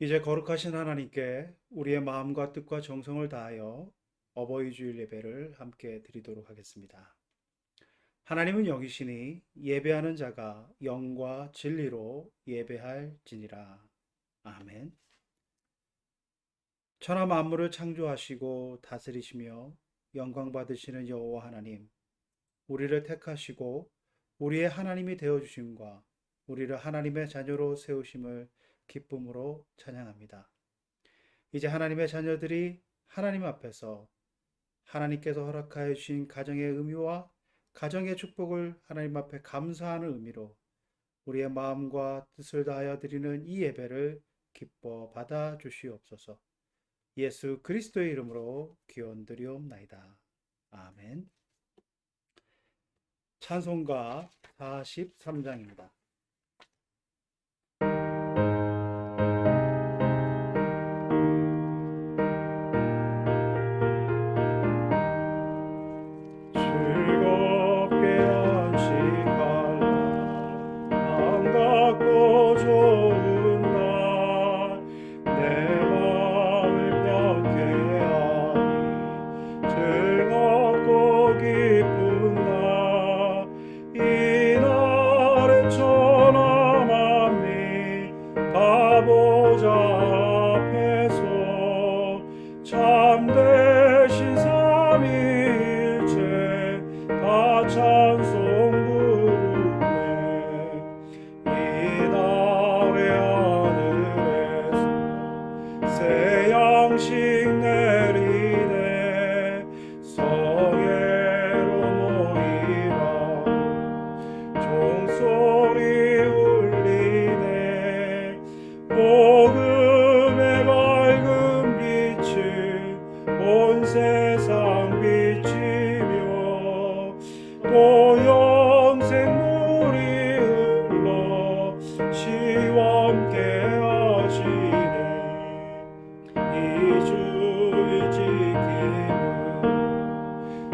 이제 거룩하신 하나님께 우리의 마음과 뜻과 정성을 다하여 어버이 주일 예배를 함께 드리도록 하겠습니다. 하나님은 영이시니 예배하는 자가 영과 진리로 예배할지니라. 아멘. 천하 만물을 창조하시고 다스리시며 영광 받으시는 여호와 하나님, 우리를 택하시고 우리의 하나님이 되어 주심과 우리를 하나님의 자녀로 세우심을 기쁨으로 찬양합니다. 이제 하나님의 자녀들이 하나님 앞에서 하나님께서 허락하여 주신 가정의 의미와 가정의 축복을 하나님 앞에 감사하는 의미로 우리의 마음과 뜻을 다하여 드리는 이 예배를 기뻐 받아 주시옵소서. 예수 그리스도의 이름으로 기원드리옵나이다. 아멘. 찬송가 43장입니다. 즐겁게 안식할 날, 반갑고 좋은 날, 내 마음을 편케 하니 즐겁고 기쁜 날, 이날은 천하 만민 다 보좌 앞에서 참되신 삼위일체 다 찬송 부르네. 이날의 하늘에서 새 양식 내리네. 성회로 모이라 종소리 울리네. 복음의 밝은 빛을 온 세상 비치며 또 영생물이 흘러 시원케 하시네. 이 주의 지킴은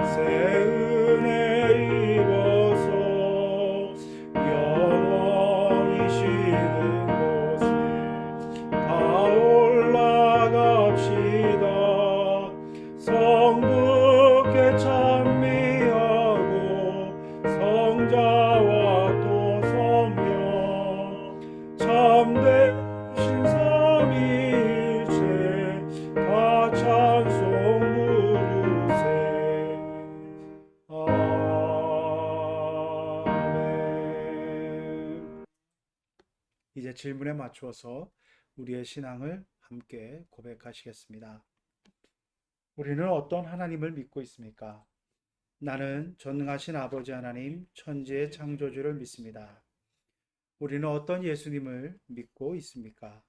새 은혜 입어서 영원히 쉬는 곳에 다 올라갑시다. 성부께 찬미하고 성자와 또 성령 참되신 삼위일체 다 찬송 부르세. 아멘. 이제 질문에 맞추어서 우리의 신앙을 함께 고백하시겠습니다. 우리는 어떤 하나님을 믿고 있습니까? 나는 전능하신 아버지 하나님, 천지의 창조주를 믿습니다. 우리는 어떤 예수님을 믿고 있습니까?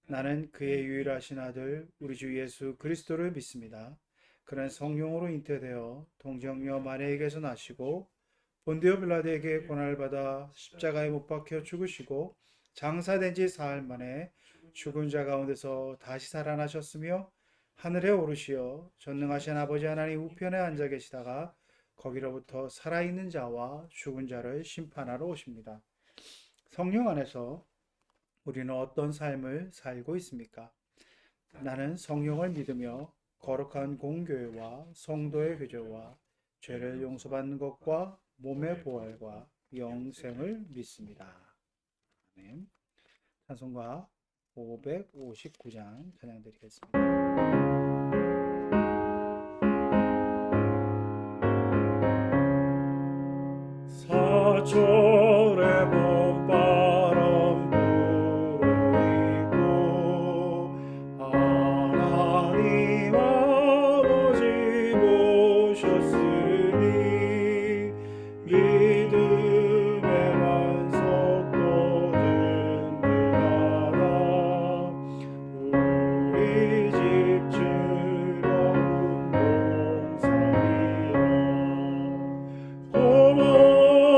나는 그의 유일하신 아들, 우리 주 예수 그리스도를 믿습니다. 그는 성령으로 잉태되어 동정녀 마리아에게서 나시고 본디오 빌라도에게 고난을 받아 십자가에 못 박혀 죽으시고 장사된 지 사흘 만에 죽은 자 가운데서 다시 살아나셨으며 하늘에 오르시어 전능하신 아버지 하나님 우편에 앉아 계시다가 거기로부터 살아있는 자와 죽은 자를 심판하러 오십니다. 성령 안에서 우리는 어떤 삶을 살고 있습니까? 나는 성령을 믿으며 거룩한 공교회와 성도의 교제와 죄를 용서받는 것과 몸의 부활과 영생을 믿습니다. 아멘. 찬송가 559장 찬양드리겠습니다. 사철의 봄바람 불어있고 하나님 아버지 모셨으니 믿음의 반석도 든든하다. 우리 집 즐거운 동산이라. 고마워라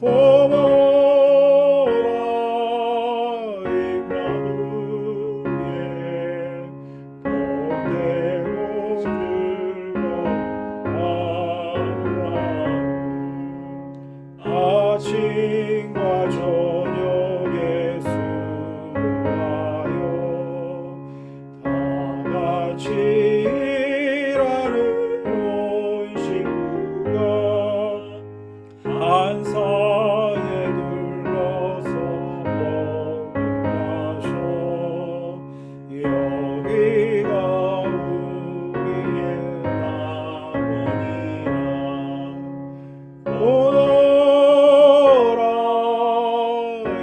고마워라 임마누엘 복되고 즐거워하노라 아침과 저녁에 수고하여 다같이 일하는 온 식구가 한 상에 둘러서 먹고 마셔 여기가 우리의 남은이라 오너라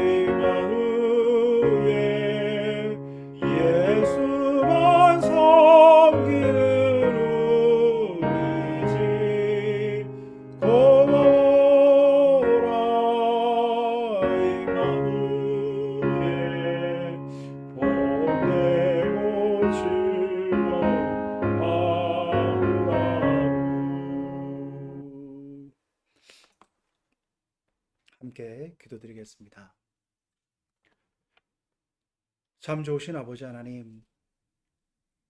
임마누엘 예수만 섬기는 우리 집 고마워라 임마누엘 복되고 즐거워하노라 함께 기도드리겠습니다. 참 좋으신 아버지 하나님,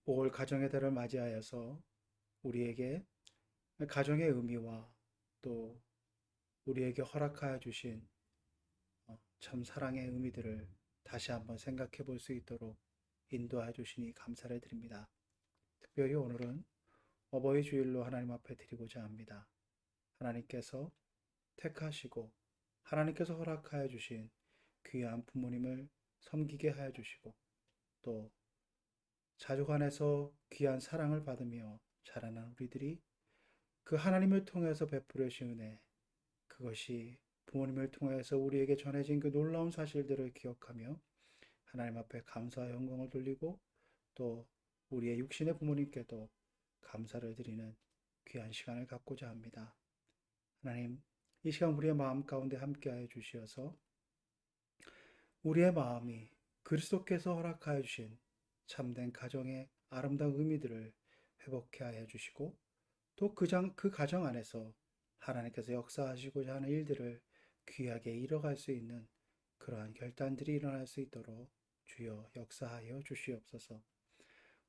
올 가정의 달을 맞이하여서 우리에게 가정의 의미와 또 우리에게 허락하여 주신 참 사랑의 의미들을 다시 한번 생각해 볼 수 있도록 인도하여 주시니 감사를 드립니다. 특별히 오늘은 어버이 주일로 하나님 앞에 드리고자 합니다. 하나님께서 택하시고 하나님께서 허락하여 주신 귀한 부모님을 섬기게 하여 주시고 또 자족 안에서 귀한 사랑을 받으며 자라난 우리들이 그 하나님을 통해서 베풀어 주신 은혜, 그것이 부모님을 통해서 우리에게 전해진 그 놀라운 사실들을 기억하며 하나님 앞에 감사와 영광을 돌리고 또 우리의 육신의 부모님께도 감사를 드리는 귀한 시간을 갖고자 합니다. 하나님, 이 시간 우리의 마음 가운데 함께하여 주시어서 우리의 마음이 그리스도께서 허락하여 주신 참된 가정의 아름다운 의미들을 회복해 하여 주시고 또 그 가정 안에서 하나님께서 역사하시고자 하는 일들을 귀하게 이뤄갈 수 있는 그러한 결단들이 일어날 수 있도록 주여 역사하여 주시옵소서.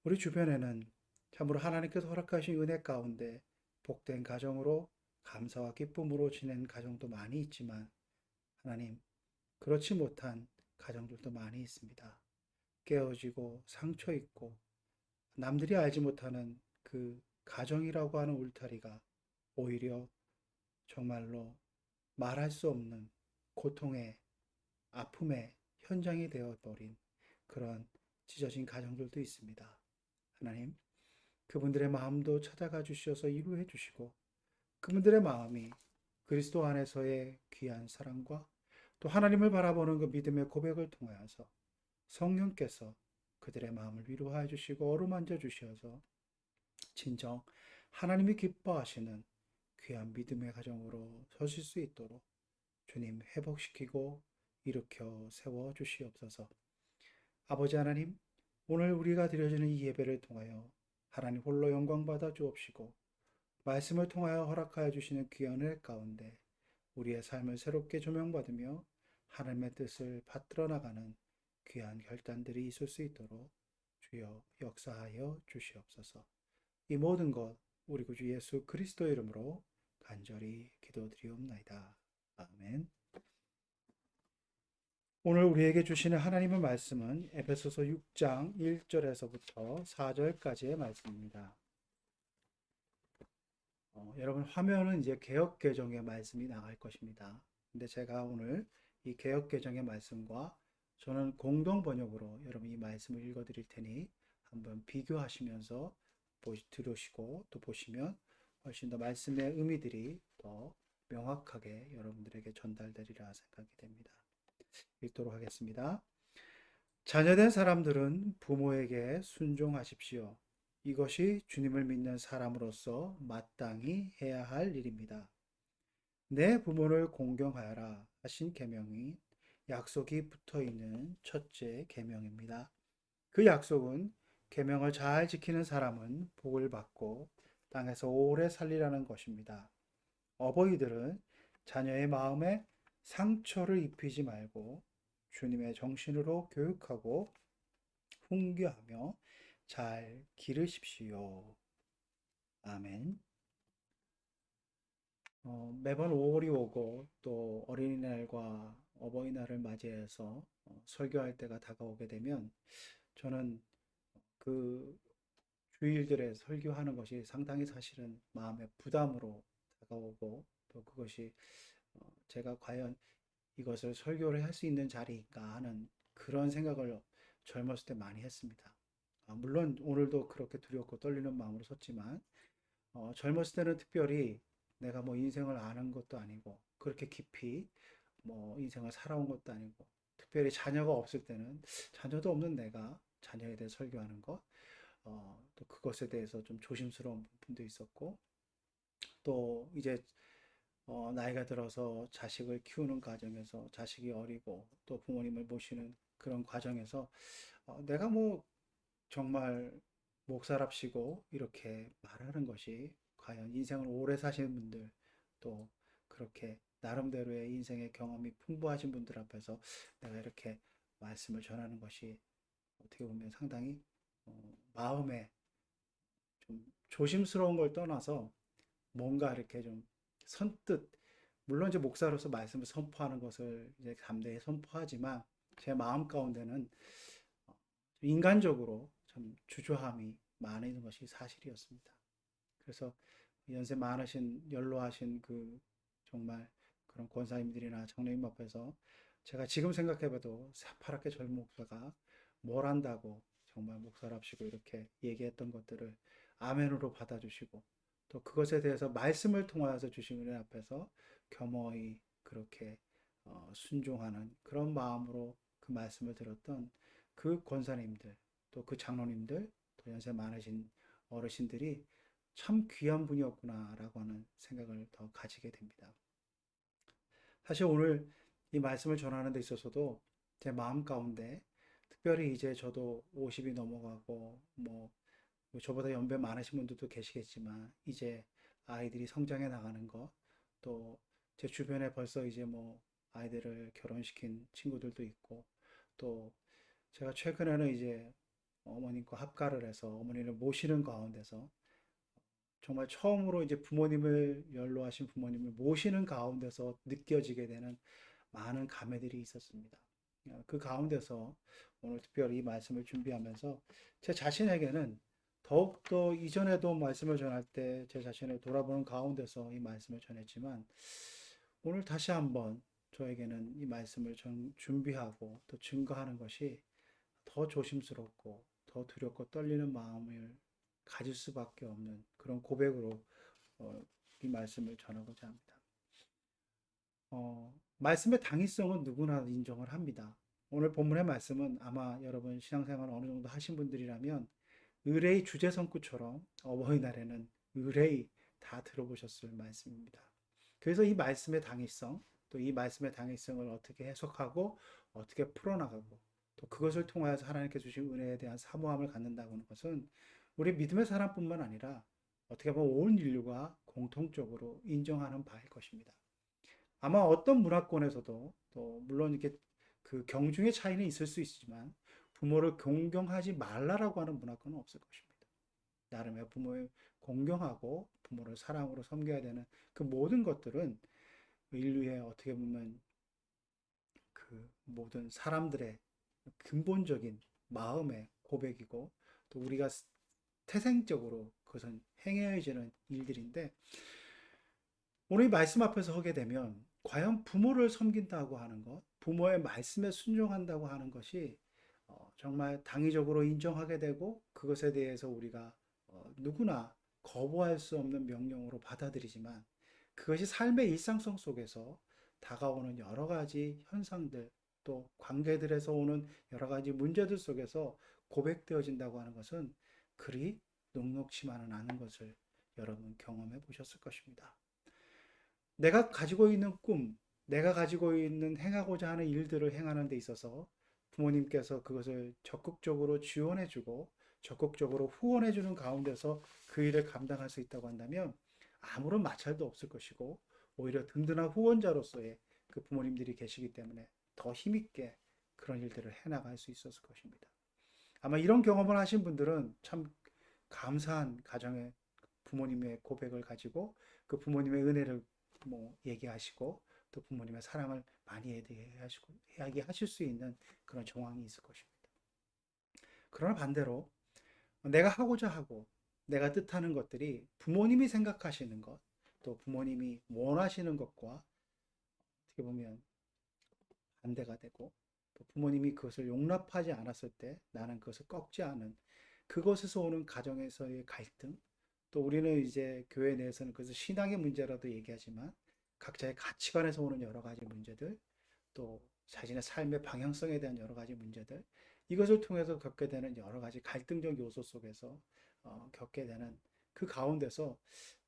우리 주변에는 참으로 하나님께서 허락하신 은혜 가운데 복된 가정으로 감사와 기쁨으로 지낸 가정도 많이 있지만 하나님, 그렇지 못한 가정들도 많이 있습니다. 깨어지고 상처 있고 남들이 알지 못하는 그 가정이라고 하는 울타리가 오히려 정말로 말할 수 없는 고통의 아픔의 현장이 되어버린 그런 찢어진 가정들도 있습니다. 하나님, 그분들의 마음도 찾아가 주셔서 위로해 주시고 그분들의 마음이 그리스도 안에서의 귀한 사랑과 또 하나님을 바라보는 그 믿음의 고백을 통하여서 성령께서 그들의 마음을 위로하여 주시고 어루만져 주셔서 진정 하나님이 기뻐하시는 귀한 믿음의 가정으로 서실 수 있도록 주님 회복시키고 일으켜 세워 주시옵소서. 아버지 하나님, 오늘 우리가 드려지는 이 예배를 통하여 하나님 홀로 영광 받아 주옵시고 말씀을 통하여 허락하여 주시는 귀한 은혜 가운데 우리의 삶을 새롭게 조명받으며 하나님의 뜻을 받들어 나가는 귀한 결단들이 있을 수 있도록 주여 역사하여 주시옵소서. 이 모든 것 우리 구주 예수 그리스도 이름으로 간절히 기도드리옵나이다. 아멘. 오늘 우리에게 주시는 하나님의 말씀은 에베소서 6장 1절에서부터 4절까지의 말씀입니다. 여러분 화면은 이제 개역개정의 말씀이 나갈 것입니다. 근데 제가 오늘 이 개역개정의 말씀과 저는 공동 번역으로 여러분 이 말씀을 읽어 드릴 테니 한번 비교하시면서 들으시고 또 보시면 훨씬 더 말씀의 의미들이 더 명확하게 여러분들에게 전달되리라 생각이 됩니다. 읽도록 하겠습니다. 자녀된 사람들은 부모에게 순종하십시오. 이것이 주님을 믿는 사람으로서 마땅히 해야 할 일입니다. 내 부모를 공경하여라 하신 계명이 약속이 붙어 있는 첫째 계명입니다. 그 약속은 계명을 잘 지키는 사람은 복을 받고 땅에서 오래 살리라는 것입니다. 어버이들은 자녀의 마음에 상처를 입히지 말고 주님의 정신으로 교육하고 훈계하며 잘 기르십시오. 아멘. 매번 5월이 오고 또 어린이날과 어버이날을 맞이해서 설교할 때가 다가오게 되면 저는 그 주일들에 설교하는 것이 상당히 사실은 마음의 부담으로 다가오고 또 그것이 제가 과연 이것을 설교를 할 수 있는 자리인가 하는 그런 생각을 젊었을 때 많이 했습니다. 물론 오늘도 그렇게 두렵고 떨리는 마음으로 섰지만 젊었을 때는 특별히 내가 뭐 인생을 아는 것도 아니고 그렇게 깊이 뭐 인생을 살아온 것도 아니고 특별히 자녀가 없을 때는 자녀도 없는 내가 자녀에 대해 설교하는 것, 또 그것에 대해서 좀 조심스러운 부분도 있었고 또 이제 나이가 들어서 자식을 키우는 과정에서 자식이 어리고 또 부모님을 모시는 그런 과정에서 내가 뭐 정말 목사랍시고 이렇게 말하는 것이 과연 인생을 오래 사신 분들 또 그렇게 나름대로의 인생의 경험이 풍부하신 분들 앞에서 내가 이렇게 말씀을 전하는 것이 어떻게 보면 상당히 마음에 좀 조심스러운 걸 떠나서 뭔가 이렇게 좀 선뜻 물론 이제 목사로서 말씀을 선포하는 것을 이제 담대히 선포하지만 제 마음 가운데는 인간적으로 참 주저함이 많은 것이 사실이었습니다. 그래서 연세 많으신 연로하신 그 정말 그런 권사님들이나 장로님 앞에서 제가 지금 생각해봐도 새파랗게 젊은 목사가 뭘 한다고 정말 목사랍시고 이렇게 얘기했던 것들을 아멘으로 받아주시고 또 그것에 대해서 말씀을 통하여서 주신 은혜 앞에서 겸허히 그렇게 순종하는 그런 마음으로 그 말씀을 들었던 그 권사님들 또 그 장로님들 또 연세 많으신 어르신들이 참 귀한 분이었구나라고 하는 생각을 더 가지게 됩니다. 사실 오늘 이 말씀을 전하는 데 있어서도 제 마음 가운데 특별히 이제 저도 50이 넘어가고 뭐 저보다 연배 많으신 분들도 계시겠지만 이제 아이들이 성장해 나가는 것 또 제 주변에 벌써 이제 뭐 아이들을 결혼시킨 친구들도 있고 또 제가 최근에는 이제 어머님과 합가를 해서 어머니를 모시는 가운데서 정말 처음으로 이제 부모님을 연로하신 부모님을 모시는 가운데서 느껴지게 되는 많은 감회들이 있었습니다. 그 가운데서 오늘 특별히 이 말씀을 준비하면서 제 자신에게는 더욱더 이전에도 말씀을 전할 때 제 자신을 돌아보는 가운데서 이 말씀을 전했지만 오늘 다시 한번 저에게는 이 말씀을 준비하고 또 증거하는 것이 더 조심스럽고 더 두렵고 떨리는 마음을 가질 수밖에 없는 그런 고백으로 이 말씀을 전하고자 합니다. 말씀의 당위성은 누구나 인정을 합니다. 오늘 본문의 말씀은 아마 여러분 신앙생활 어느 정도 하신 분들이라면 의뢰의 주제성구처럼 어버이날에는 의뢰의 다 들어보셨을 말씀입니다. 그래서 이 말씀의 당위성, 또 이 말씀의 당위성을 어떻게 해석하고 어떻게 풀어나가고 또 그것을 통하여서 하나님께 주신 은혜에 대한 사모함을 갖는다고 하는 것은 우리 믿음의 사람뿐만 아니라 어떻게 보면 온 인류가 공통적으로 인정하는 바일 것입니다. 아마 어떤 문화권에서도 또 물론 이렇게 그 경중의 차이는 있을 수 있지만 부모를 공경하지 말라라고 하는 문화권은 없을 것입니다. 나름의 부모를 공경하고 부모를 사랑으로 섬겨야 되는 그 모든 것들은 인류의 어떻게 보면 그 모든 사람들의 근본적인 마음의 고백이고 또 우리가 태생적으로 그것은 행해지는 일들인데 오늘 이 말씀 앞에서 하게 되면 과연 부모를 섬긴다고 하는 것, 부모의 말씀에 순종한다고 하는 것이 정말 당위적으로 인정하게 되고 그것에 대해서 우리가 누구나 거부할 수 없는 명령으로 받아들이지만 그것이 삶의 일상성 속에서 다가오는 여러 가지 현상들 또 관계들에서 오는 여러 가지 문제들 속에서 고백되어진다고 하는 것은 그리 녹록치만은 않은 것을 여러분 경험해 보셨을 것입니다. 내가 가지고 있는 꿈, 내가 가지고 있는 행하고자 하는 일들을 행하는 데 있어서 부모님께서 그것을 적극적으로 지원해주고 적극적으로 후원해주는 가운데서 그 일을 감당할 수 있다고 한다면 아무런 마찰도 없을 것이고 오히려 든든한 후원자로서의 그 부모님들이 계시기 때문에 더 힘있게 그런 일들을 해나갈 수 있었을 것입니다. 아마 이런 경험을 하신 분들은 참 감사한 가정의 부모님의 고백을 가지고 그 부모님의 은혜를 뭐 얘기하시고 또 부모님의 사랑을 많이 이야기하실 수 있는 그런 정황이 있을 것입니다. 그러나 반대로 내가 하고자 하고 내가 뜻하는 것들이 부모님이 생각하시는 것, 또 부모님이 원하시는 것과 어떻게 보면 반대가 되고 또 부모님이 그것을 용납하지 않았을 때 나는 그것을 꺾지 않은 그것에서 오는 가정에서의 갈등, 또 우리는 이제 교회 내에서는 그것을 신앙의 문제라도 얘기하지만 각자의 가치관에서 오는 여러 가지 문제들, 또 자신의 삶의 방향성에 대한 여러 가지 문제들, 이것을 통해서 겪게 되는 여러 가지 갈등적 요소 속에서 겪게 되는 그 가운데서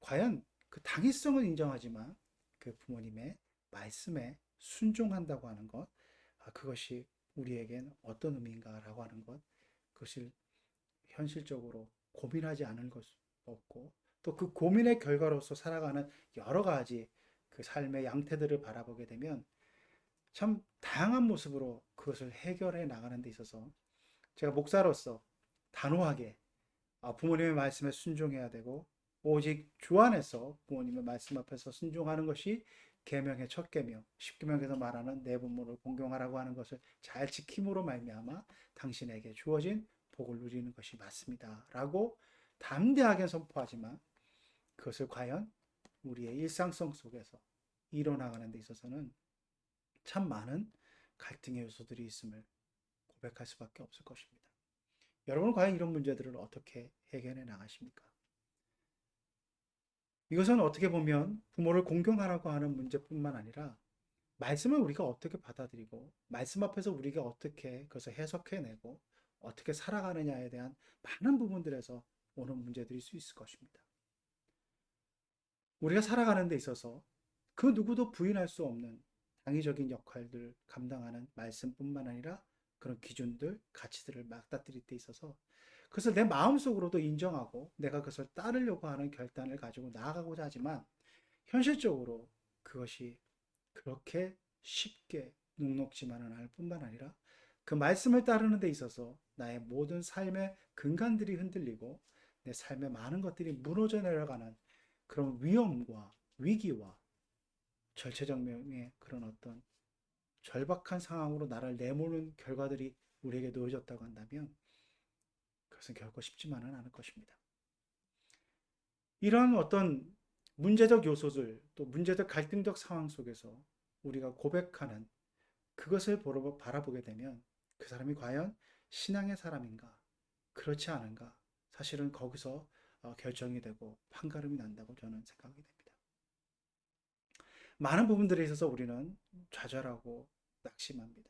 과연 그 당위성을 인정하지만 그 부모님의 말씀에 순종한다고 하는 것, 그것이 우리에겐 어떤 의미인가라고 하는 것, 그것을 현실적으로 고민하지 않을 것 없고 또 그 고민의 결과로서 살아가는 여러 가지 그 삶의 양태들을 바라보게 되면 참 다양한 모습으로 그것을 해결해 나가는 데 있어서 제가 목사로서 단호하게 부모님의 말씀에 순종해야 되고 오직 주 안에서 부모님의 말씀 앞에서 순종하는 것이 계명의 첫 계명, 십계명에서 말하는 내 부모를 공경하라고 하는 것을 잘 지킴으로 말미암아 당신에게 주어진 복을 누리는 것이 맞습니다라고 담대하게 선포하지만 그것을 과연 우리의 일상성 속에서 이뤄나가는 데 있어서는 참 많은 갈등의 요소들이 있음을 고백할 수밖에 없을 것입니다. 여러분은 과연 이런 문제들을 어떻게 해결해 나가십니까? 이것은 어떻게 보면 부모를 공경하라고 하는 문제뿐만 아니라 말씀을 우리가 어떻게 받아들이고 말씀 앞에서 우리가 어떻게 그것을 해석해내고 어떻게 살아가느냐에 대한 많은 부분들에서 오는 문제들일 수 있을 것입니다. 우리가 살아가는 데 있어서 그 누구도 부인할 수 없는 당위적인 역할들 감당하는 말씀뿐만 아니라 그런 기준들, 가치들을 맞닥뜨릴 때 있어서 그것을 내 마음속으로도 인정하고 내가 그것을 따르려고 하는 결단을 가지고 나아가고자 하지만 현실적으로 그것이 그렇게 쉽게 녹록지만은 않을 뿐만 아니라 그 말씀을 따르는 데 있어서 나의 모든 삶의 근간들이 흔들리고 내 삶의 많은 것들이 무너져 내려가는 그런 위험과 위기와 절체절명의 그런 어떤 절박한 상황으로 나를 내모는 결과들이 우리에게 놓여졌다고 한다면 그것은 결코 쉽지만은 않을 것입니다. 이런 어떤 문제적 요소들 또 문제적 갈등적 상황 속에서 우리가 고백하는 그것을 바라보게 되면 그 사람이 과연 신앙의 사람인가 그렇지 않은가 사실은 거기서 결정이 되고 판가름이 난다고 저는 생각이 됩니다. 많은 부분들에 있어서 우리는 좌절하고 낙심합니다.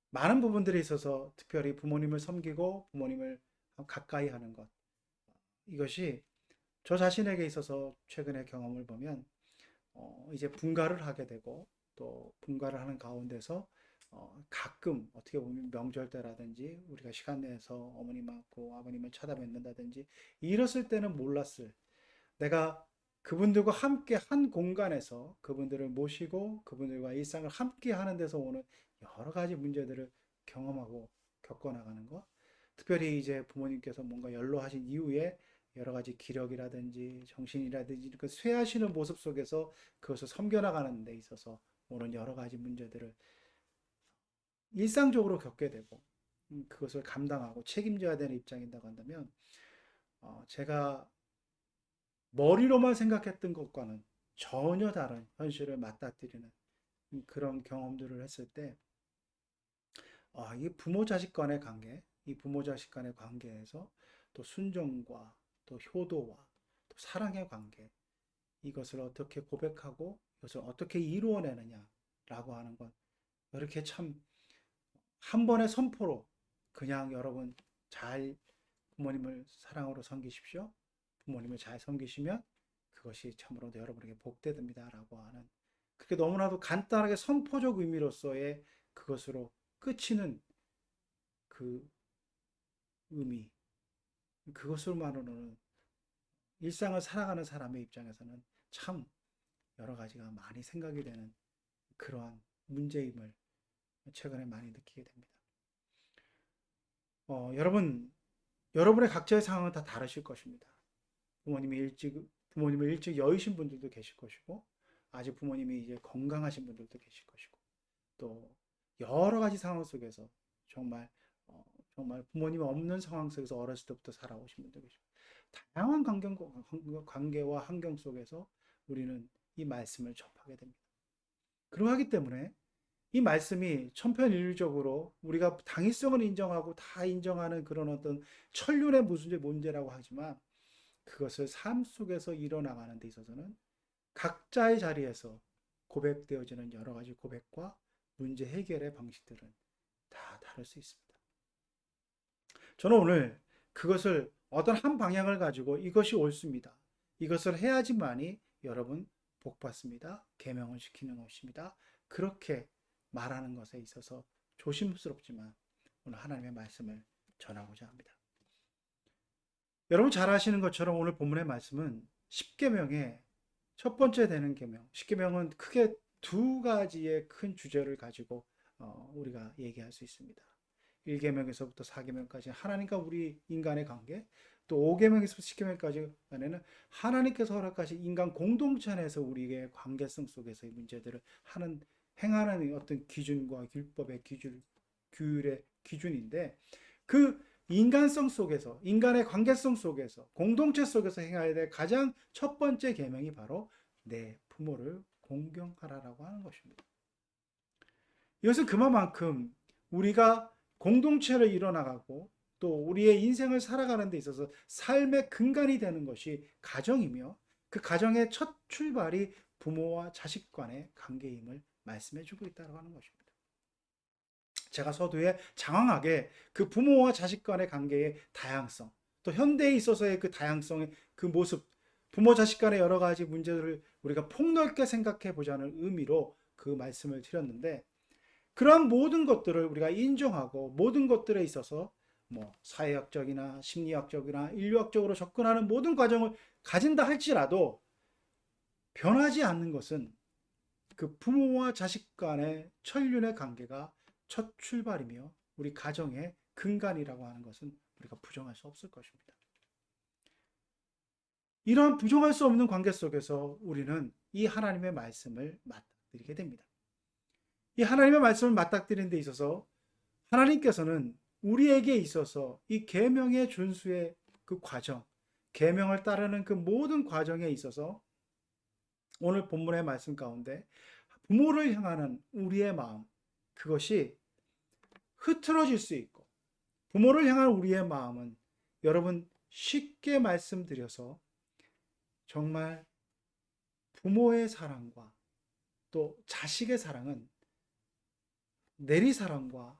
많은 부분들에 있어서 특별히 부모님을 섬기고 부모님을 가까이 하는 것 이것이 저 자신에게 있어서 최근의 경험을 보면 이제 분가를 하게 되고 또 분가를 하는 가운데서 가끔 어떻게 보면 명절 때라든지 우리가 시간 내서 어머님하고 아버님을 찾아뵙는다든지 이랬을 때는 몰랐을 내가 그분들과 함께 한 공간에서 그분들을 모시고 그분들과 일상을 함께 하는 데서 오는 여러 가지 문제들을 경험하고 겪어나가는 것. 특별히 이제 부모님께서 뭔가 연로하신 이후에 여러 가지 기력이라든지 정신이라든지 그 쇠하시는 모습 속에서 그것을 섬겨나가는 데 있어서 오는 여러 가지 문제들을 일상적으로 겪게 되고 그것을 감당하고 책임져야 되는 입장인다고 한다면 제가 머리로만 생각했던 것과는 전혀 다른 현실을 맞닥뜨리는 그런 경험들을 했을 때, 이 부모 자식 간의 관계, 이 부모 자식 간의 관계에서 또 순종과 또 효도와 또 사랑의 관계, 이것을 어떻게 고백하고 이것을 어떻게 이루어내느냐라고 하는 건 이렇게 참 한 번의 선포로 그냥 여러분 잘 부모님을 사랑으로 섬기십시오. 부모님을 잘 섬기시면 그것이 참으로 여러분에게 복되답니다라고 하는 그렇게 너무나도 간단하게 선포적 의미로서의 그것으로 끝이는 그 의미 그것으로만으로는 일상을 살아가는 사람의 입장에서는 참 여러 가지가 많이 생각이 되는 그러한 문제임을 최근에 많이 느끼게 됩니다. 여러분의 각자의 상황은 다 다르실 것입니다. 부모님을 일찍 여의신 분들도 계실 것이고, 아직 부모님이 이제 건강하신 분들도 계실 것이고, 또 여러 가지 상황 속에서 정말 정말 부모님이 없는 상황 속에서 어렸을 때부터 살아오신 분도 계시고, 다양한 관계와 환경 속에서 우리는 이 말씀을 접하게 됩니다. 그러하기 때문에 이 말씀이 천편일률적으로 우리가 당위성을 인정하고 다 인정하는 그런 어떤 천륜의 문제라고 하지만, 그것을 삶 속에서 일어나가는 데 있어서는 각자의 자리에서 고백되어지는 여러 가지 고백과 문제 해결의 방식들은 다 다를 수 있습니다. 저는 오늘 그것을 어떤 한 방향을 가지고 이것이 옳습니다, 이것을 해야지만이 여러분 복 받습니다, 계명을 지키는 것입니다, 그렇게 말하는 것에 있어서 조심스럽지만 오늘 하나님의 말씀을 전하고자 합니다. 여러분 잘 아시는 것처럼 오늘 본문의 말씀은 10계명의 첫 번째 되는 계명, 10계명은 크게 두 가지의 큰 주제를 가지고 우리가 얘기할 수 있습니다. 1계명에서부터 4계명까지 하나님과 우리 인간의 관계, 또 5계명에서부터 10계명까지는 하나님께서 허락하신 인간 공동체 안에서 우리의 관계성 속에서의 문제들을 행하는 어떤 기준과 율법의 규율의 기준인데, 그 인간성 속에서, 인간의 관계성 속에서, 공동체 속에서 행해야 될 가장 첫 번째 계명이 바로 내 부모를 공경하라라고 하는 것입니다. 이것은 그만큼 우리가 공동체를 이뤄나가고 또 우리의 인생을 살아가는 데 있어서 삶의 근간이 되는 것이 가정이며, 그 가정의 첫 출발이 부모와 자식 간의 관계임을 말씀해 주고 있다고 하는 것입니다. 제가 서두에 장황하게 그 부모와 자식 간의 관계의 다양성, 또 현대에 있어서의 그 다양성의 그 모습, 부모 자식 간의 여러 가지 문제들을 우리가 폭넓게 생각해 보자는 의미로 그 말씀을 드렸는데, 그러한 모든 것들을 우리가 인정하고 모든 것들에 있어서 사회학적이나 심리학적이나 인류학적으로 접근하는 모든 과정을 가진다 할지라도 변하지 않는 것은 그 부모와 자식 간의 천륜의 관계가 첫 출발이며 우리 가정의 근간이라고 하는 것은 우리가 부정할 수 없을 것입니다. 이러한 부정할 수 없는 관계 속에서 우리는 이 하나님의 말씀을 맞닥뜨리게 됩니다. 이 하나님의 말씀을 맞닥뜨리는 데 있어서 하나님께서는 우리에게 있어서 이 계명의 준수의 그 과정, 계명을 따르는 그 모든 과정에 있어서 오늘 본문의 말씀 가운데 부모를 향하는 우리의 마음, 그것이 흐트러질 수 있고, 부모를 향한 우리의 마음은 여러분 쉽게 말씀드려서 정말 부모의 사랑과 또 자식의 사랑은 내리사랑과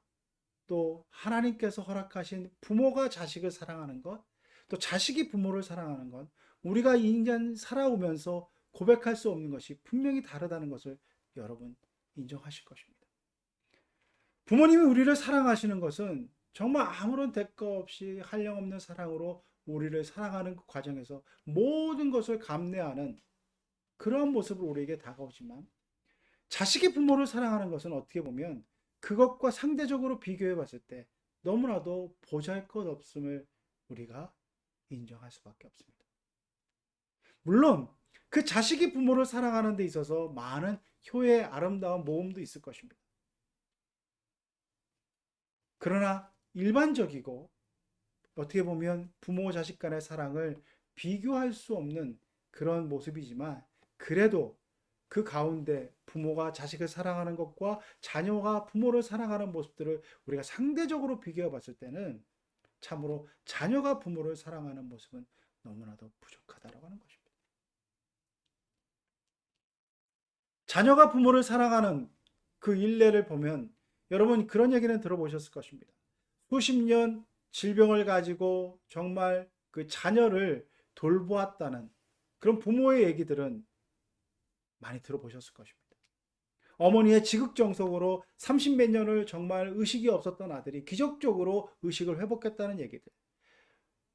또 하나님께서 허락하신 부모가 자식을 사랑하는 것, 또 자식이 부모를 사랑하는 것, 우리가 인간 살아오면서 고백할 수 없는 것이 분명히 다르다는 것을 여러분 인정하실 것입니다. 부모님이 우리를 사랑하시는 것은 정말 아무런 대가 없이 한량없는 사랑으로 우리를 사랑하는 그 과정에서 모든 것을 감내하는 그런 모습으로 우리에게 다가오지만, 자식이 부모를 사랑하는 것은 어떻게 보면 그것과 상대적으로 비교해 봤을 때 너무나도 보잘것없음을 우리가 인정할 수밖에 없습니다. 물론 그 자식이 부모를 사랑하는 데 있어서 많은 효의 아름다운 모험도 있을 것입니다. 그러나 일반적이고 어떻게 보면 부모 자식 간의 사랑을 비교할 수 없는 그런 모습이지만, 그래도 그 가운데 부모가 자식을 사랑하는 것과 자녀가 부모를 사랑하는 모습들을 우리가 상대적으로 비교해 봤을 때는 참으로 자녀가 부모를 사랑하는 모습은 너무나도 부족하다고 하는 것입니다. 자녀가 부모를 사랑하는 그 일례를 보면 여러분 그런 얘기는 들어보셨을 것입니다. 수십 년 질병을 가지고 정말 그 자녀를 돌보았다는 그런 부모의 얘기들은 많이 들어보셨을 것입니다. 어머니의 지극정성으로 30몇 년을 정말 의식이 없었던 아들이 기적적으로 의식을 회복했다는 얘기들,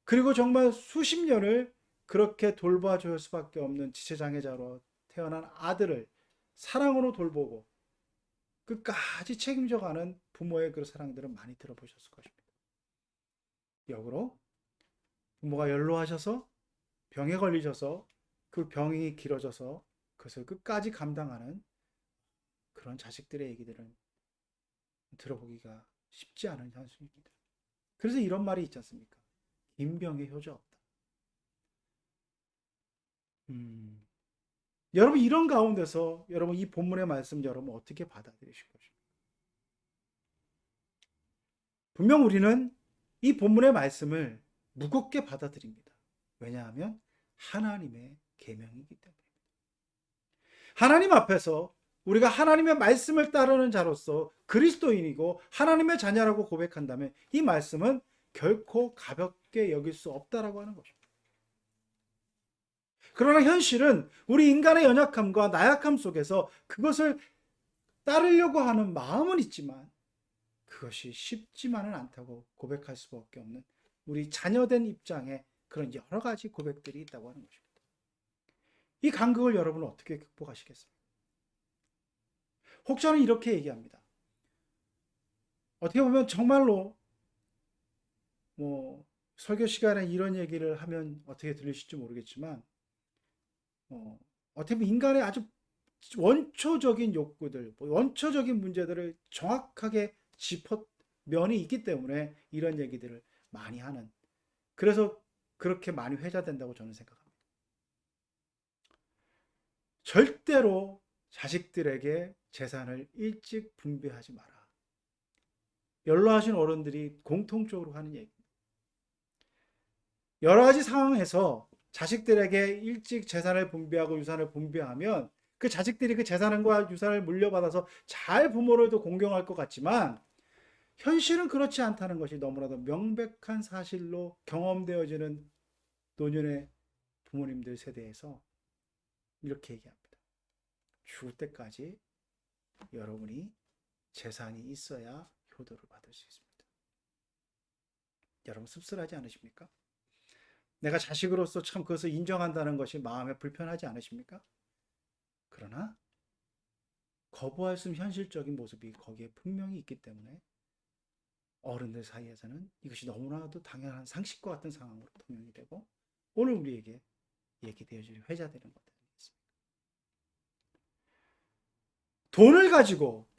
그리고 정말 수십 년을 그렇게 돌봐줄 수밖에 없는 지체장애자로 태어난 아들을 사랑으로 돌보고 끝까지 책임져가는 부모의 그 사랑들은 많이 들어보셨을 것입니다. 역으로 부모가 연로하셔서 병에 걸리셔서 그 병이 길어져서 그것을 끝까지 감당하는 그런 자식들의 얘기들은 들어보기가 쉽지 않은 현실입니다. 그래서 이런 말이 있지 않습니까? 인병의 효자 없다. 음, 여러분 이런 가운데서 여러분 이 본문의 말씀 여러분 어떻게 받아들이실 것입니까? 분명 우리는 이 본문의 말씀을 무겁게 받아들입니다. 왜냐하면 하나님의 계명이기 때문입니다. 하나님 앞에서 우리가 하나님의 말씀을 따르는 자로서 그리스도인이고 하나님의 자녀라고 고백한다면 이 말씀은 결코 가볍게 여길 수 없다라고 하는 것입니다. 그러나 현실은 우리 인간의 연약함과 나약함 속에서 그것을 따르려고 하는 마음은 있지만 그것이 쉽지만은 않다고 고백할 수밖에 없는 우리 자녀된 입장에 그런 여러 가지 고백들이 있다고 하는 것입니다. 이 간극을 여러분은 어떻게 극복하시겠어요? 혹자는 이렇게 얘기합니다. 어떻게 보면 정말로 설교 시간에 이런 얘기를 하면 어떻게 들리실지 모르겠지만 어떻게 보면 인간의 아주 원초적인 욕구들, 원초적인 문제들을 정확하게 짚어 면이 있기 때문에 이런 얘기들을 많이 하는 그래서 그렇게 많이 회자된다고 저는 생각합니다. 절대로 자식들에게 재산을 일찍 분배하지 마라. 연로하신 어른들이 공통적으로 하는 얘기입니다. 여러 가지 상황에서 자식들에게 일찍 재산을 분배하고 유산을 분배하면 그 자식들이 그 재산과 유산을 물려받아서 잘 부모를 더 공경할 것 같지만 현실은 그렇지 않다는 것이 너무나도 명백한 사실로 경험되어지는 노년의 부모님들 세대에서 이렇게 얘기합니다. 죽을 때까지 여러분이 재산이 있어야 효도를 받을 수 있습니다. 여러분 씁쓸하지 않으십니까? 내가 자식으로서 참 그것을 인정한다는 것이 마음에 불편하지 않으십니까? 그러나 거부할 수 없는 현실적인 모습이 거기에 분명히 있기 때문에 어른들 사이에서는 이것이 너무나도 당연한 상식과 같은 상황으로 통용이 되고 오늘 우리에게 얘기되어질 회자되는 것들이 있습니다. 돈을 가지고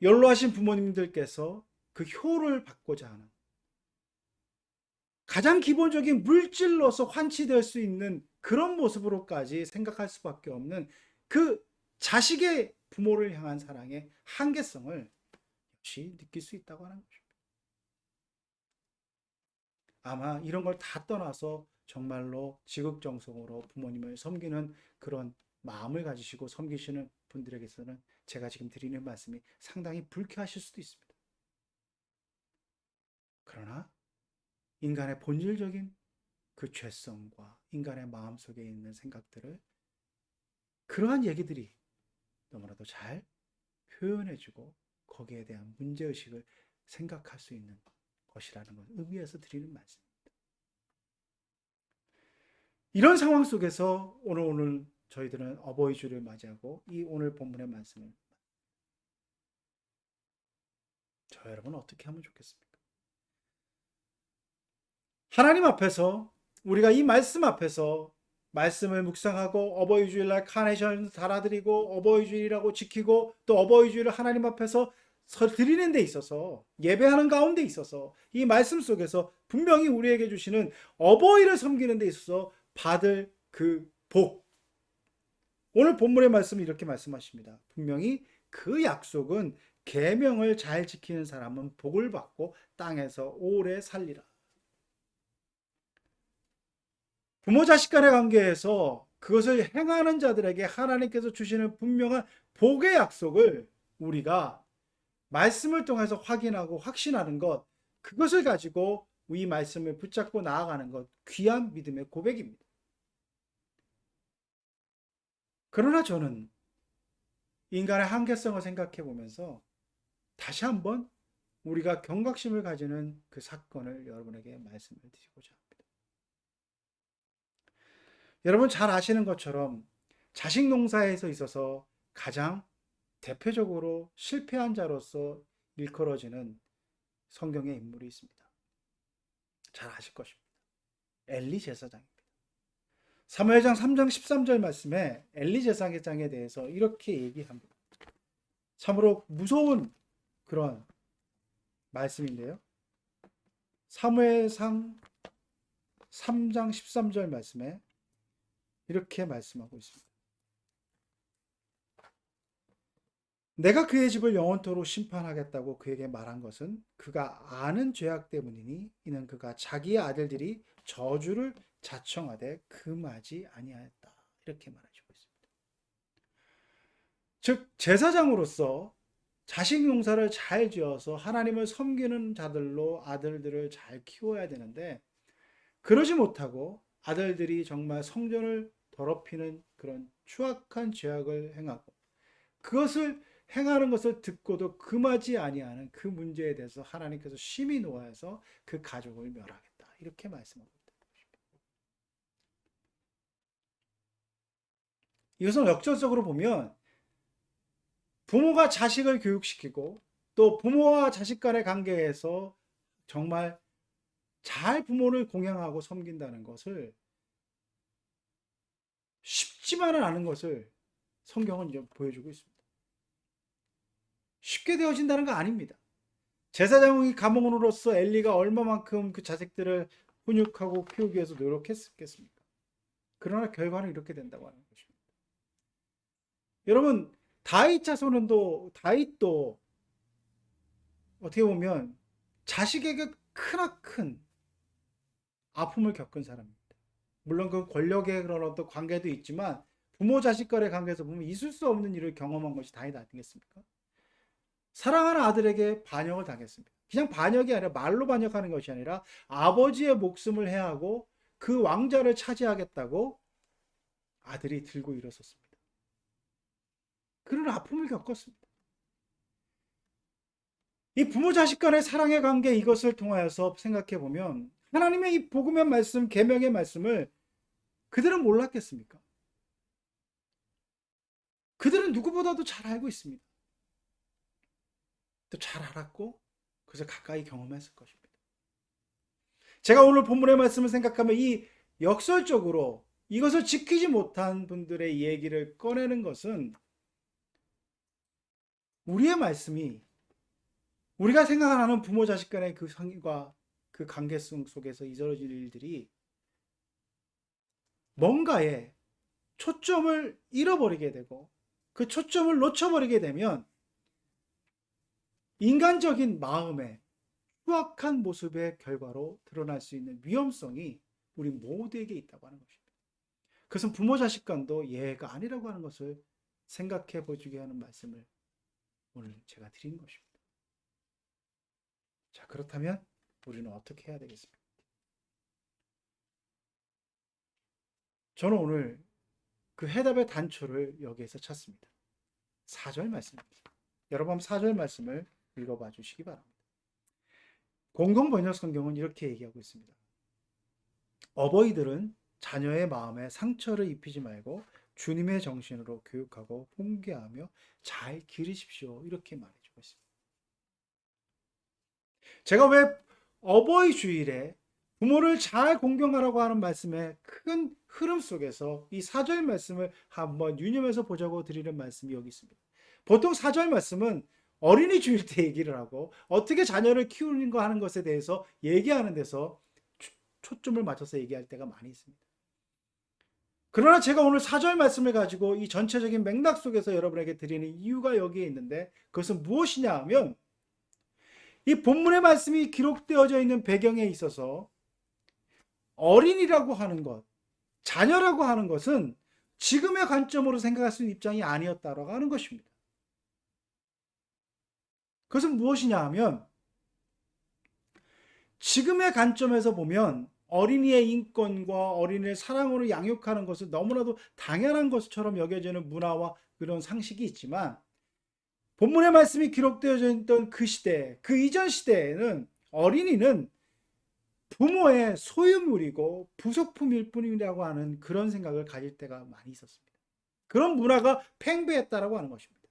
연로하신 부모님들께서 그 효를 받고자 하는 가장 기본적인 물질로서 환치될 수 있는 그런 모습으로까지 생각할 수밖에 없는 그 자식의 부모를 향한 사랑의 한계성을 역시 느낄 수 있다고 하는 것입니다. 아마 이런 걸 다 떠나서 정말로 지극정성으로 부모님을 섬기는 그런 마음을 가지시고 섬기시는 분들에게서는 제가 지금 드리는 말씀이 상당히 불쾌하실 수도 있습니다. 그러나 인간의 본질적인 그 죄성과 인간의 마음속에 있는 생각들을 그러한 얘기들이 너무나도 잘 표현해주고 거기에 대한 문제의식을 생각할 수 있는 것이라는 것을 의미해서 드리는 말씀입니다. 이런 상황 속에서 오늘 저희들은 어버이 주를 맞이하고 이 오늘 본문의 말씀을 저 여러분 어떻게 하면 좋겠습니까? 하나님 앞에서 우리가 이 말씀 앞에서 말씀을 묵상하고 어버이 주일날 카네이션 달아드리고 어버이 주일이라고 지키고 또 어버이 주일을 하나님 앞에서 드리는 데 있어서 예배하는 가운데 있어서 이 말씀 속에서 분명히 우리에게 주시는 어버이를 섬기는 데 있어서 받을 그 복. 오늘 본문의 말씀은 이렇게 말씀하십니다. 분명히 그 약속은 계명을 잘 지키는 사람은 복을 받고 땅에서 오래 살리라. 부모 자식 간의 관계에서 그것을 행하는 자들에게 하나님께서 주시는 분명한 복의 약속을 우리가 말씀을 통해서 확인하고 확신하는 것, 그것을 가지고 이 말씀을 붙잡고 나아가는 것, 귀한 믿음의 고백입니다. 그러나 저는 인간의 한계성을 생각해 보면서 다시 한번 우리가 경각심을 가지는 그 사건을 여러분에게 말씀을 드리고자 합니다. 여러분 잘 아시는 것처럼 자식 농사에서 있어서 가장 대표적으로 실패한 자로서 일컬어지는 성경의 인물이 있습니다. 잘 아실 것입니다. 엘리 제사장입니다. 사무엘상 3장 13절 말씀에 엘리 제사장에 대해서 이렇게 얘기합니다. 참으로 무서운 그런 말씀인데요. 사무엘상 3장 13절 말씀에 이렇게 말씀하고 있습니다. 내가 그의 집을 영원토록 심판하겠다고 그에게 말한 것은 그가 아는 죄악 때문이니 이는 그가 자기의 아들들이 저주를 자청하되 금하지 아니하였다. 이렇게 말해주고 있습니다. 즉 제사장으로서 자식 농사를 잘 지어서 하나님을 섬기는 자들로 아들들을 잘 키워야 되는데 그러지 못하고 아들들이 정말 성전을 더럽히는 그런 추악한 죄악을 행하고 그것을 행하는 것을 듣고도 금하지 아니하는 그 문제에 대해서 하나님께서 심히 노하여서 그 가족을 멸하겠다. 이렇게 말씀하고 있다. 이것은 역설적으로 보면 부모가 자식을 교육시키고 또 부모와 자식 간의 관계에서 정말 잘 부모를 공양하고 섬긴다는 것을 쉽지만은 않은 것을 성경은 이제 보여주고 있습니다. 쉽게 되어진다는 거 아닙니다. 제사장이 가문으로서 엘리가 얼마만큼 그 자식들을 훈육하고 키우기 위해서 노력했겠습니까? 그러나 결과는 이렇게 된다고 하는 것입니다. 여러분 다윗 자손도 어떻게 보면 자식에게 크나큰 아픔을 겪은 사람입니다. 물론 그 권력의 그런 어떤 관계도 있지만 부모 자식 간의 관계에서 보면 있을 수 없는 일을 경험한 것이 다윗 아니겠습니까? 사랑하는 아들에게 반역을 당했습니다. 그냥 반역이 아니라 말로 반역하는 것이 아니라 아버지의 목숨을 해하고 그 왕자를 차지하겠다고 아들이 들고 일어섰습니다. 그런 아픔을 겪었습니다. 이 부모 자식 간의 사랑의 관계 이것을 통하여서 생각해 보면 하나님의 이 복음의 말씀, 계명의 말씀을 그들은 몰랐겠습니까? 그들은 누구보다도 잘 알고 있습니다. 또 잘 알았고 그래서 가까이 경험했을 것입니다. 제가 오늘 본문의 말씀을 생각하면 이 역설적으로 이것을 지키지 못한 분들의 얘기를 꺼내는 것은 우리의 말씀이 우리가 생각하는 부모 자식 간의 그 상과 그 관계성 속에서 이루어질 일들이 뭔가에 초점을 잃어버리게 되고 그 초점을 놓쳐버리게 되면 인간적인 마음의 추악한 모습의 결과로 드러날 수 있는 위험성이 우리 모두에게 있다고 하는 것입니다. 그것은 부모 자식 간도 예가 아니라고 하는 것을 생각해 보주게 하는 말씀을 오늘 제가 드린 것입니다. 자, 그렇다면 우리는 어떻게 해야 되겠습니까? 저는 오늘 그 해답의 단초를 여기에서 찾습니다. 4절 말씀입니다. 여러분 4절 말씀을 읽어봐 주시기 바랍니다. 공동번역 성경은 이렇게 얘기하고 있습니다. 어버이들은 자녀의 마음에 상처를 입히지 말고 주님의 정신으로 교육하고 훈계하며 잘 기르십시오. 이렇게 말해주고 있습니다. 제가 왜 어버이 주일에 부모를 잘 공경하라고 하는 말씀의 큰 흐름 속에서 이 4절 말씀을 한번 유념해서 보자고 드리는 말씀이 여기 있습니다. 보통 4절 말씀은 어린이 주일 때 얘기를 하고 어떻게 자녀를 키우는 거 하는 것에 대해서 얘기하는 데서 초점을 맞춰서 얘기할 때가 많이 있습니다. 그러나 제가 오늘 4절 말씀을 가지고 이 전체적인 맥락 속에서 여러분에게 드리는 이유가 여기에 있는데 그것은 무엇이냐 하면 이 본문의 말씀이 기록되어져 있는 배경에 있어서 어린이라고 하는 것, 자녀라고 하는 것은 지금의 관점으로 생각할 수 있는 입장이 아니었다라고 하는 것입니다. 그것은 무엇이냐 하면 지금의 관점에서 보면 어린이의 인권과 어린이를 사랑으로 양육하는 것은 너무나도 당연한 것처럼 여겨지는 문화와 그런 상식이 있지만 본문의 말씀이 기록되어져 있던 그 시대, 그 이전 시대에는 어린이는 부모의 소유물이고 부속품일 뿐이라고 하는 그런 생각을 가질 때가 많이 있었습니다. 그런 문화가 팽배했다라고 하는 것입니다.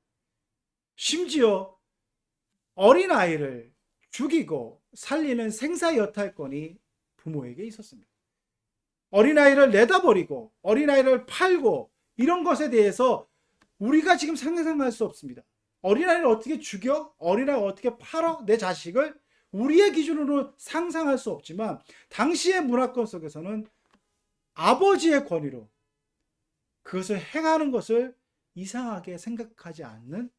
심지어 어린아이를 죽이고 살리는 생사여탈권이 부모에게 있었습니다. 어린아이를 내다버리고 어린아이를 팔고 이런 것에 대해서 우리가 지금 상상할 수 없습니다. 어린아이를 어떻게 죽여? 어린아이를 어떻게 팔어? 내 자식을? 우리의 기준으로 상상할 수 없지만 당시의 문화권 속에서는 아버지의 권위로 그것을 행하는 것을 이상하게 생각하지 않는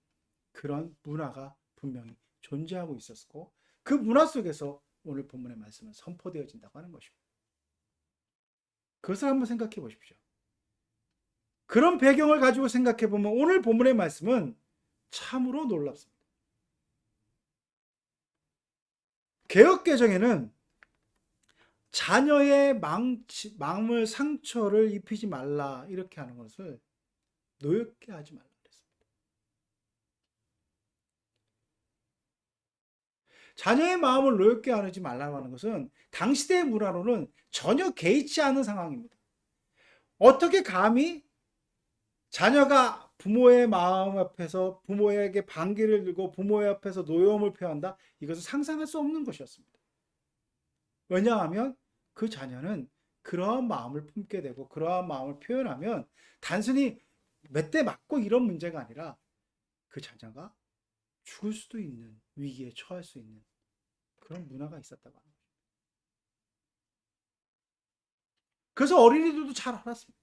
그런 문화가 분명히 존재하고 있었고 그 문화 속에서 오늘 본문의 말씀은 선포되어진다고 하는 것입니다. 그것을 한번 생각해 보십시오. 그런 배경을 가지고 생각해 보면 오늘 본문의 말씀은 참으로 놀랍습니다. 개역개정에는 자녀의 마음을 상처를 입히지 말라 이렇게 하는 것을 노엽게 하지 말라 그랬습니다. 자녀의 마음을 노엽게 하지 말라고 하는 것은 당시대의 문화로는 전혀 개의치 않은 상황입니다. 어떻게 감히 자녀가 부모의 마음 앞에서 부모에게 반기를 들고 부모의 앞에서 노여움을 표한다? 이것은 상상할 수 없는 것이었습니다. 왜냐하면 그 자녀는 그러한 마음을 품게 되고 그러한 마음을 표현하면 단순히 몇 대 맞고 이런 문제가 아니라 그 자녀가 죽을 수도 있는 위기에 처할 수 있는 그런 문화가 있었다고 합니다. 그래서 어린이들도 잘 알았습니다.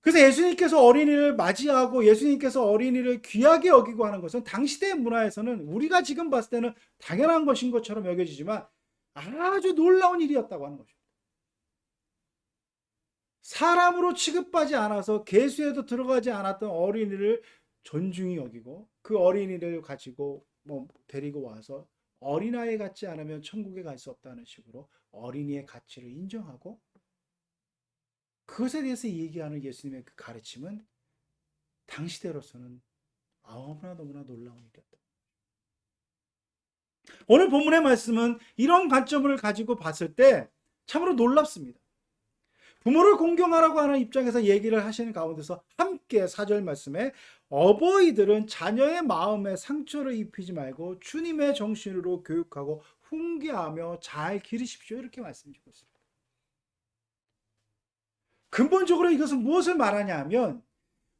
그래서 예수님께서 어린이를 맞이하고 예수님께서 어린이를 귀하게 여기고 하는 것은 당시대 문화에서는 우리가 지금 봤을 때는 당연한 것인 것처럼 여겨지지만 아주 놀라운 일이었다고 하는 것입니다. 사람으로 취급하지 않아서 계수에도 들어가지 않았던 어린이를 존중히 여기고 그 어린이를 가지고 데리고 와서 어린아이 같지 않으면 천국에 갈 수 없다는 식으로 어린이의 가치를 인정하고 그것에 대해서 얘기하는 예수님의 그 가르침은 당시대로서는 너무나 놀라운 일이었다. 오늘 본문의 말씀은 이런 관점을 가지고 봤을 때 참으로 놀랍습니다. 부모를 공경하라고 하는 입장에서 얘기를 하시는 가운데서 함께 4절 말씀에 어버이들은 자녀의 마음에 상처를 입히지 말고 주님의 정신으로 교육하고 훈계하며 잘 기르십시오 이렇게 말씀드리고 있습니다. 근본적으로 이것은 무엇을 말하냐 하면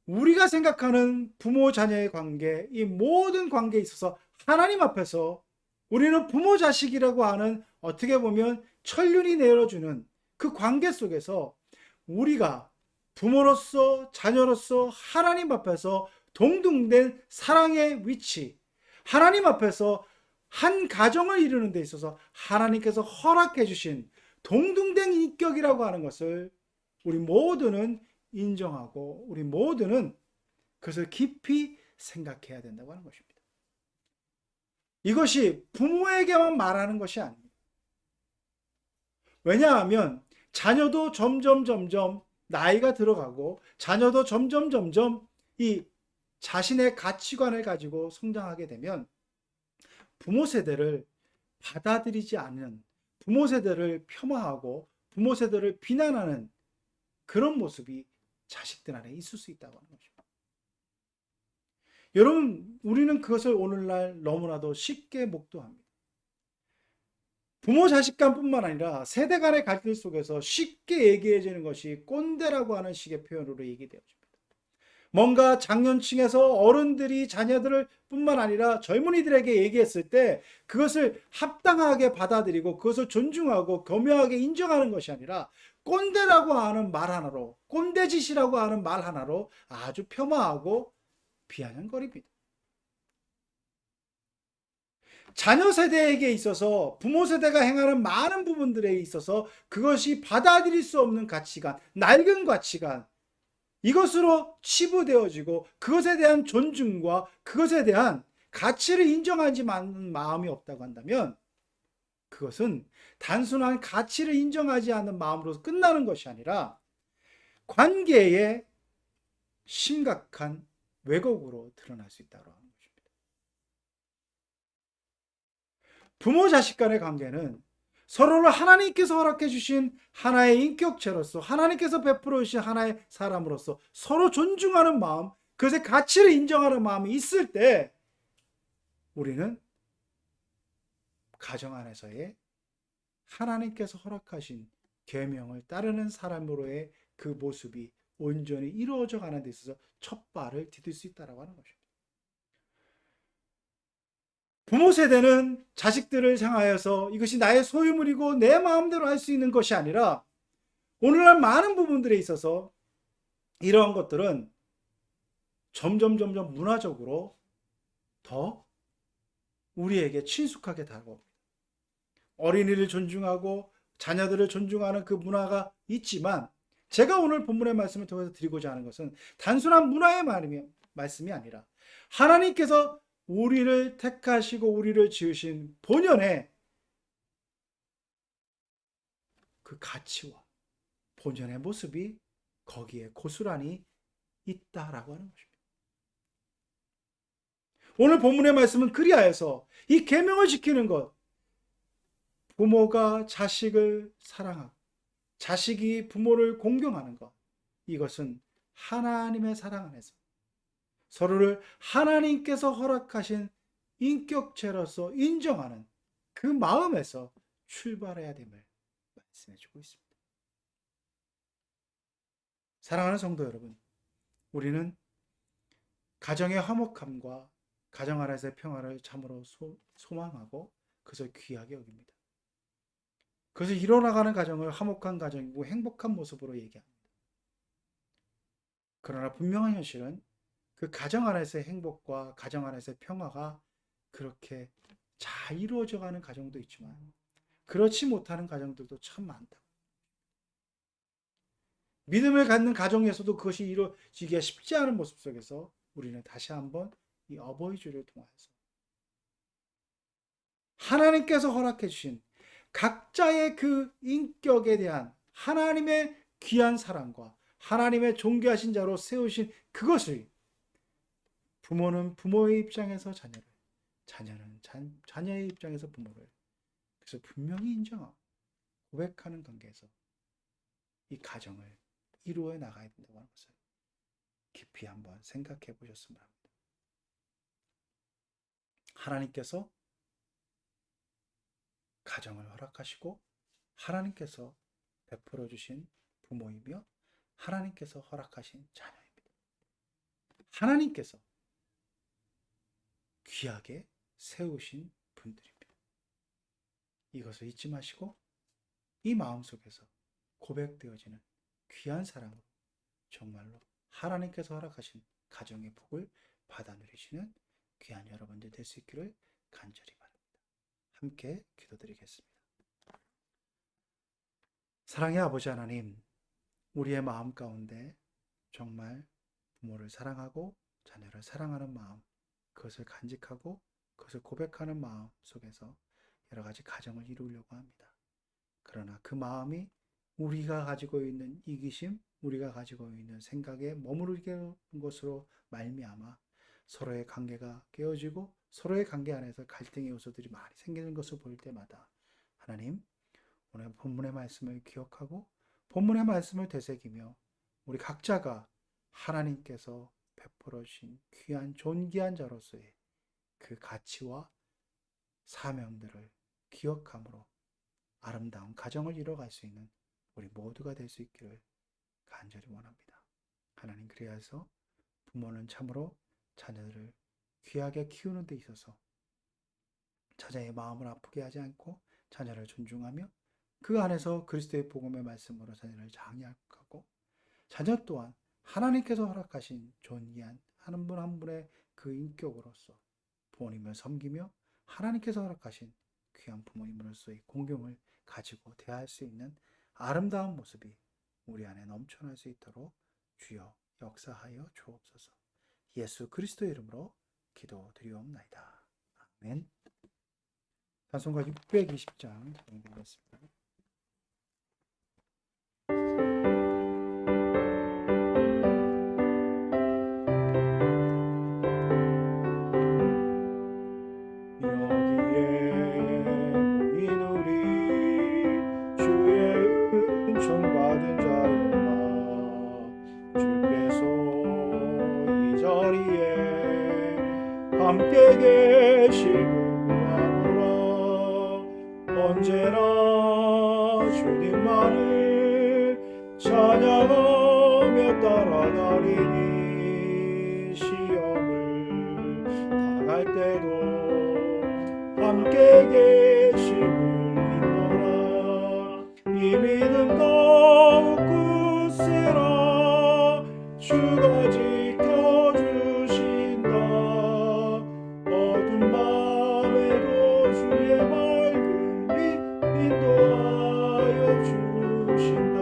우리가 생각하는 부모 자녀의 관계, 이 모든 관계에 있어서 하나님 앞에서 우리는 부모 자식이라고 하는 어떻게 보면 천륜이 내려주는 그 관계 속에서 우리가 부모로서 자녀로서 하나님 앞에서 동등된 사랑의 위치, 하나님 앞에서 한 가정을 이루는 데 있어서 하나님께서 허락해 주신 동등된 인격이라고 하는 것을 우리 모두는 인정하고 우리 모두는 그것을 깊이 생각해야 된다고 하는 것입니다. 이것이 부모에게만 말하는 것이 아닙니다. 왜냐하면 자녀도 점점 나이가 들어가고 자녀도 점점 이 자신의 가치관을 가지고 성장하게 되면 부모 세대를 받아들이지 않는, 부모 세대를 폄하하고 부모 세대를 비난하는 그런 모습이 자식들 안에 있을 수 있다고 하는 거죠. 여러분, 우리는 그것을 오늘날 너무나도 쉽게 목도합니다. 부모 자식 간뿐만 아니라 세대 간의 갈등 속에서 쉽게 얘기해지는 것이 꼰대라고 하는 식의 표현으로 얘기되어집니다. 뭔가 장년층에서 어른들이 자녀들을 뿐만 아니라 젊은이들에게 얘기했을 때 그것을 합당하게 받아들이고 그것을 존중하고 겸허하게 인정하는 것이 아니라 꼰대라고 하는 말 하나로, 꼰대짓이라고 하는 말 하나로 아주 폄하하고 비아냥거립니다. 자녀 세대에게 있어서 부모 세대가 행하는 많은 부분들에 있어서 그것이 받아들일 수 없는 가치관, 낡은 가치관, 이것으로 치부되어지고 그것에 대한 존중과 그것에 대한 가치를 인정하지 않는 마음이 없다고 한다면 그것은 단순한 가치를 인정하지 않는 마음으로 끝나는 것이 아니라 관계의 심각한 왜곡으로 드러날 수 있다고 합니다. 부모 자식 간의 관계는 서로를 하나님께서 허락해 주신 하나의 인격체로서 하나님께서 베풀어 주신 하나의 사람으로서 서로 존중하는 마음, 그것의 가치를 인정하는 마음이 있을 때 우리는 가정 안에서의 하나님께서 허락하신 계명을 따르는 사람으로의 그 모습이 온전히 이루어져 가는 데 있어서 첫 발을 디딜 수 있다고 하는 것입니다. 부모 세대는 자식들을 향하여서 이것이 나의 소유물이고 내 마음대로 할 수 있는 것이 아니라 오늘날 많은 부분들에 있어서 이러한 것들은 점점 문화적으로 더 우리에게 친숙하게 다가옵니다. 어린이를 존중하고 자녀들을 존중하는 그 문화가 있지만 제가 오늘 본문의 말씀을 통해서 드리고자 하는 것은 단순한 문화의 말씀이 아니라 하나님께서 우리를 택하시고 우리를 지으신 본연의 그 가치와 본연의 모습이 거기에 고스란히 있다라고 하는 것입니다. 오늘 본문의 말씀은 그리하여서 이 계명을 지키는 것, 부모가 자식을 사랑하고 자식이 부모를 공경하는 것, 이것은 하나님의 사랑 안에서 서로를 하나님께서 허락하신 인격체로서 인정하는 그 마음에서 출발해야 됨을 말씀해 주고 있습니다. 사랑하는 성도 여러분, 우리는 가정의 화목함과 가정 안에서의 평화를 참으로 소망하고 그것을 귀하게 여깁니다. 그래서 이뤄나가는 가정을 화목한 가정이고 행복한 모습으로 얘기합니다. 그러나 분명한 현실은 그 가정 안에서의 행복과 가정 안에서의 평화가 그렇게 잘 이루어져가는 가정도 있지만 그렇지 못하는 가정들도 참 많다. 믿음을 갖는 가정에서도 그것이 이루어지기가 쉽지 않은 모습 속에서 우리는 다시 한번 이 어버이 주를 통해서 하나님께서 허락해 주신 각자의 그 인격에 대한 하나님의 귀한 사랑과 하나님의 존귀하신 자로 세우신 그것을 부모는 부모의 입장에서 자녀를, 자녀는 자녀의 입장에서 부모를, 그래서 분명히 인정하고 고백하는 관계에서 이 가정을 이루어 나가야 된다고 하는 것을 깊이 한번 생각해 보셨으면 합니다. 하나님께서 가정을 허락하시고 하나님께서 베풀어 주신 부모이며 하나님께서 허락하신 자녀입니다. 하나님께서 귀하게 세우신 분들입니다. 이것을 잊지 마시고 이 마음속에서 고백되어지는 귀한 사랑으로 정말로 하나님께서 허락하신 가정의 복을 받아 누리시는 귀한 여러분들 될 수 있기를 간절히 바랍니다. 함께 기도드리겠습니다. 사랑의 아버지 하나님, 우리의 마음 가운데 정말 부모를 사랑하고 자녀를 사랑하는 마음, 그것을 간직하고 그것을 고백하는 마음 속에서 여러 가지 가정을 이루려고 합니다. 그러나 그 마음이 우리가 가지고 있는 이기심, 우리가 가지고 있는 생각에 머무르게 하는 것으로 말미암아 서로의 관계가 깨어지고 서로의 관계 안에서 갈등의 요소들이 많이 생기는 것을 볼 때마다 하나님, 오늘 본문의 말씀을 기억하고 본문의 말씀을 되새기며 우리 각자가 하나님께서 베풀어 주신 귀한 존귀한 자로서의 그 가치와 사명들을 기억함으로 아름다운 가정을 이뤄갈 수 있는 우리 모두가 될 수 있기를 간절히 원합니다. 하나님, 그리하여서 부모는 참으로 자녀들을 귀하게 키우는 데 있어서 자녀의 마음을 아프게 하지 않고 자녀를 존중하며 그 안에서 그리스도의 복음의 말씀으로 자녀를 장약하고 자녀 또한 하나님께서 허락하신 존귀한 한 분 한 분의 그 인격으로서 부모님을 섬기며 하나님께서 허락하신 귀한 부모님으로서의 공경을 가지고 대할 수 있는 아름다운 모습이 우리 안에 넘쳐날 수 있도록 주여 역사하여 주옵소서. 예수 그리스도의 이름으로 기도드리옵나이다. 아멘. 찬송가 620장 드리겠습니다. 계심을 구하노라. 언제나 주님만을 찬양하며 따라가리니 시험을 당할 때도 함께 계심을 믿노라. 이 믿음 더욱 굳세라. 주가 지켜주신다. 어두운 밤에도 주의 밝음이 인도하여 주신다.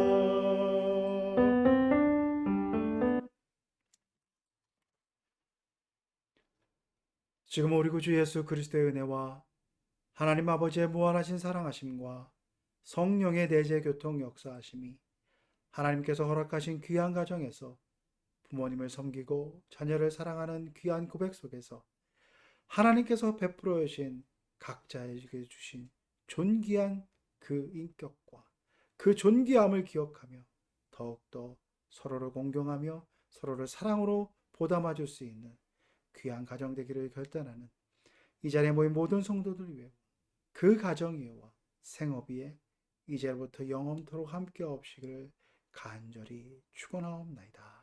지금 우리 구주 예수 그리스도의 은혜와 하나님 아버지의 무한하신 사랑하심과 성령의 내재 교통 역사하심이 하나님께서 허락하신 귀한 가정에서 부모님을 섬기고 자녀를 사랑하는 귀한 고백 속에서 하나님께서 베풀어 주신 각자에게 주신 존귀한 그 인격과 그 존귀함을 기억하며 더욱더 서로를 공경하며 서로를 사랑으로 보담아 줄 수 있는 귀한 가정 되기를 결단하는 이 자리에 모인 모든 성도들 위해 그 가정 위에와 생업 위에 이제부터 영원토록 함께 없시기를 간절히 축원하옵나이다.